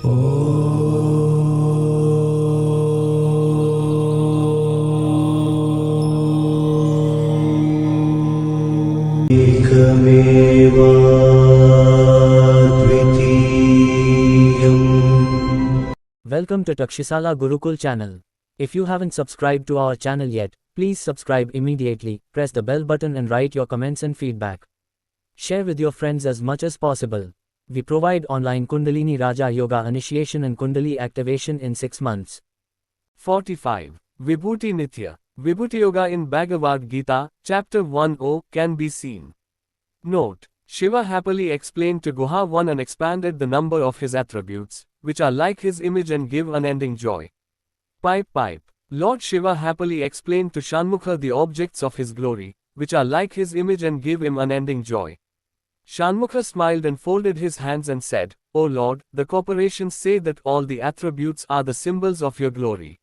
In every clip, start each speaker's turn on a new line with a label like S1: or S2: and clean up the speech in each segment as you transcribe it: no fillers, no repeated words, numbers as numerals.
S1: Welcome to Takshisala Gurukul channel. If you haven't subscribed to our channel yet, please subscribe immediately, press the bell button and write your comments and feedback. Share with your friends as much as possible. We provide online Kundalini Raja Yoga initiation and Kundali activation in 6 months.
S2: 45. Vibhuti Nitya. Vibhuti Yoga in Bhagavad Gita, chapter 1 can be seen. Note: Shiva happily explained to Guha 1 and expanded the number of his attributes, which are like his image and give unending joy. Pipe. Lord Shiva happily explained to Shanmukha the objects of his glory, which are like his image and give him unending joy. Shanmukha smiled and folded his hands and said, O Lord, the corporations say that all the attributes are the symbols of your glory.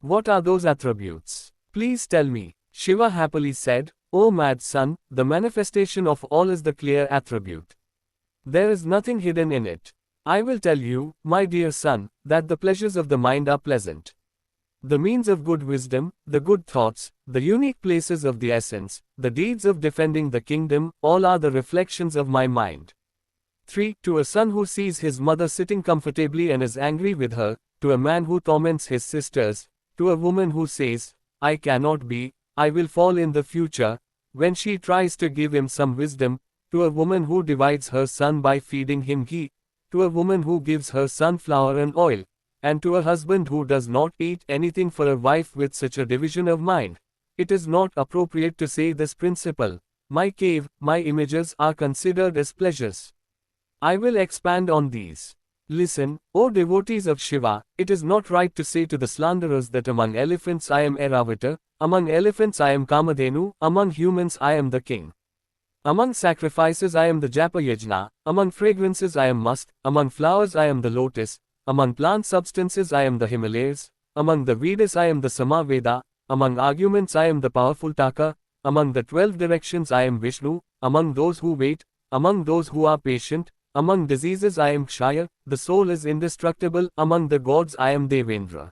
S2: What are those attributes? Please tell me. Shiva happily said, O mad son, the manifestation of all is the clear attribute. There is nothing hidden in it. I will tell you, my dear son, that the pleasures of the mind are pleasant. The means of good wisdom, the good thoughts, the unique places of the essence, the deeds of defending the kingdom, all are the reflections of my mind. 3. To a son who sees his mother sitting comfortably and is angry with her, to a man who torments his sisters, to a woman who says, I cannot be, I will fall in the future, when she tries to give him some wisdom, to a woman who divides her son by feeding him ghee, to a woman who gives her son flour and oil, and to a husband who does not eat anything for a wife with such a division of mind. It is not appropriate to say this principle. My cave, my images are considered as pleasures. I will expand on these. Listen, O devotees of Shiva, it is not right to say to the slanderers that among elephants I am Airavata, among elephants I am Kamadhenu, among humans I am the king. Among sacrifices I am the Japa Yajna, among fragrances I am musk, among flowers I am the lotus, among plant substances I am the Himalayas, among the Vedas I am the Samaveda, among arguments I am the powerful Taka, among the 12 directions I am Vishnu, among those who wait, among those who are patient, among diseases I am Kshaya, the soul is indestructible, among the gods I am Devendra.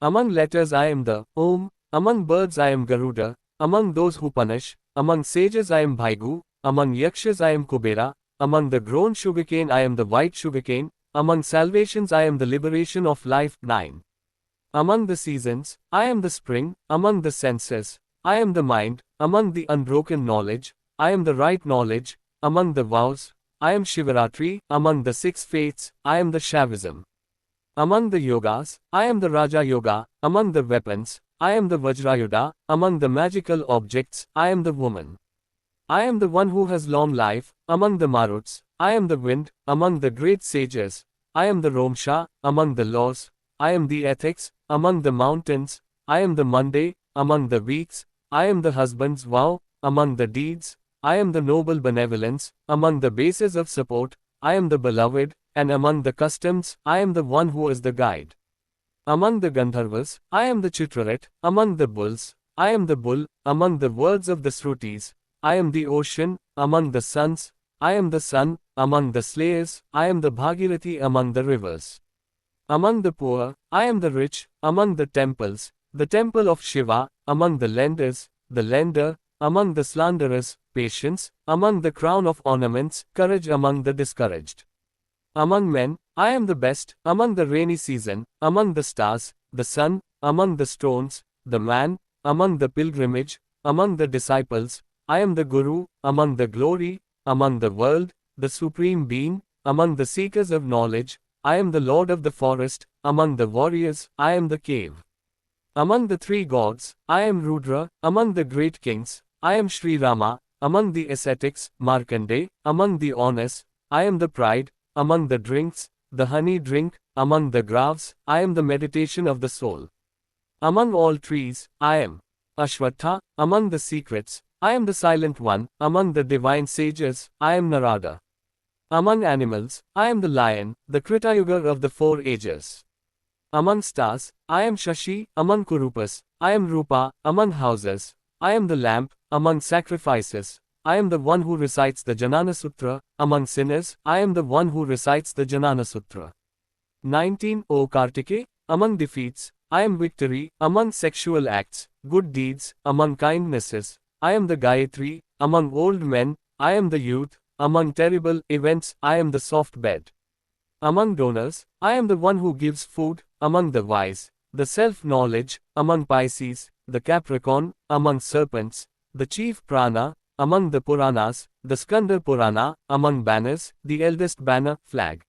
S2: Among letters I am the Om, among birds I am Garuda, among those who punish, among sages I am Bhaigu, among yakshas I am Kubera, among the grown sugarcane I am the white sugarcane, among salvations I am the liberation of life. 9. Among the seasons, I am the spring, among the senses, I am the mind, among the unbroken knowledge, I am the right knowledge, among the vows, I am Shivaratri, among the 6 faiths, I am the Shaivism. Among the yogas, I am the Raja Yoga, among the weapons, I am the Vajrayuda, among the magical objects, I am the woman. I am the one who has long life, among the Maruts, I am the wind, among the great sages, I am the Romsha, among the laws, I am the ethics, among the mountains, I am the Monday, among the weeks, I am the husband's vow, among the deeds, I am the noble benevolence, among the bases of support, I am the beloved, and among the customs, I am the one who is the guide. Among the Gandharvas, I am the Chitrarat, among the bulls, I am the bull, among the words of the Srutis, I am the ocean, among the suns, I am the sun, among the slayers, I am the Bhagirathi among the rivers. Among the poor, I am the rich, among the temples, the temple of Shiva, among the lenders, the lender, among the slanderers, patience, among the crown of ornaments, courage among the discouraged. Among men, I am the best, among the rainy season, among the stars, the sun, among the stones, the man, among the pilgrimage, among the disciples, I am the Guru, among the glory, among the world, the supreme being, among the seekers of knowledge, I am the lord of the forest, among the warriors, I am the cave. Among the 3 gods, I am Rudra, among the great kings, I am Sri Rama, among the ascetics, Markandeya, among the honest, I am the pride, among the drinks, the honey drink, among the graves, I am the meditation of the soul. Among all trees, I am Ashwatha, among the secrets, I am the silent one, among the divine sages, I am Narada. Among animals, I am the lion, the Kritayuga of the 4 ages. Among stars, I am Shashi, among Kurupas, I am Rupa, among houses, I am the lamp, among sacrifices, I am the one who recites the Janana Sutra, among sinners, I am the one who recites the Janana Sutra. 19. O Kartike, among defeats, I am victory, among sexual acts, good deeds, among kindnesses, I am the Gayatri, among old men, I am the youth, among terrible events, I am the soft bed. Among donors, I am the one who gives food, among the wise, the self-knowledge, among Pisces, the Capricorn, among serpents, the chief prana, among the Puranas, the Skanda Purana, among banners, the eldest banner, flag.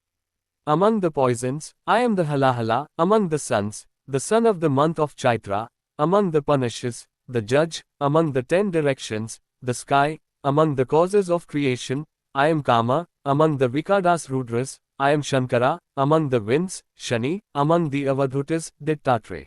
S2: Among the poisons, I am the Halahala, among the suns, the son of the month of Chaitra, among the punishes, the judge, among the 10 directions, the sky, among the causes of creation, I am Kama, among the Vikadas Rudras, I am Shankara, among the winds, Shani, among the Avadhutas, Dittatreya.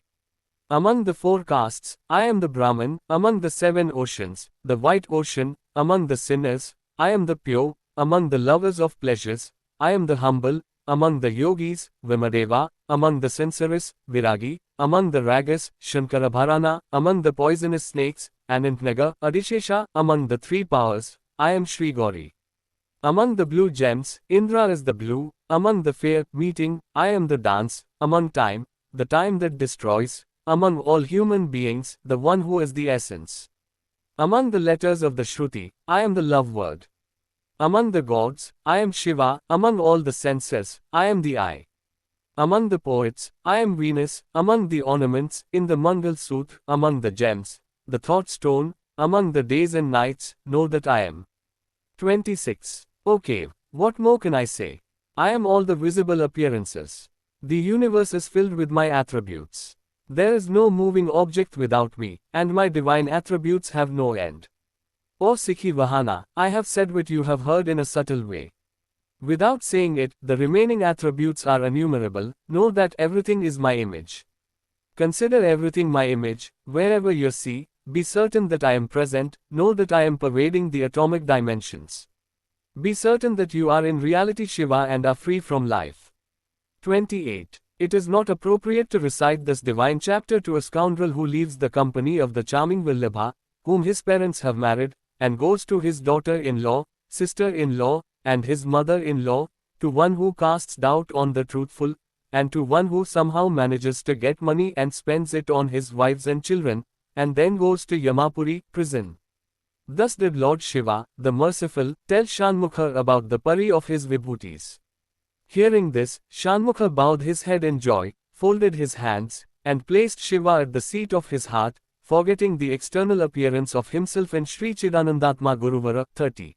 S2: Among the 4 castes, I am the Brahman, among the 7 oceans, the white ocean, among the sinners, I am the pure, among the lovers of pleasures, I am the humble, among the yogis, Vimadeva, among the censorious, Viragi, among the ragas, Shankarabharana, among the poisonous snakes, Anantnaga, Adishesha, among the 3 powers, I am Sri Gauri. Among the blue gems, Indra is the blue, among the fair meeting, I am the dance, among time, the time that destroys, among all human beings, the one who is the essence. Among the letters of the Shruti, I am the love word. Among the gods, I am Shiva, among all the senses, I am the eye. Among the poets, I am Venus, among the ornaments, in the Mangal Sutra, among the gems, the thought stone, among the days and nights, know that I am. 26. Okay, what more can I say? I am all the visible appearances. The universe is filled with my attributes. There is no moving object without me, and my divine attributes have no end. O Sikhi Vahana, I have said what you have heard in a subtle way. Without saying it, the remaining attributes are innumerable. Know that everything is my image. Consider everything my image. Wherever you see, be certain that I am present. Know that I am pervading the atomic dimensions. Be certain that you are in reality Shiva and are free from life. 28. It is not appropriate to recite this divine chapter to a scoundrel who leaves the company of the charming Vallabha, whom his parents have married, and goes to his daughter-in-law, sister-in-law, and his mother-in-law, to one who casts doubt on the truthful, and to one who somehow manages to get money and spends it on his wives and children, and then goes to Yamapuri, prison. Thus did Lord Shiva, the merciful, tell Shanmukha about the pari of his vibhutis. Hearing this, Shanmukha bowed his head in joy, folded his hands, and placed Shiva at the seat of his heart, forgetting the external appearance of himself and Sri Chidanandatma Guruvara. 30.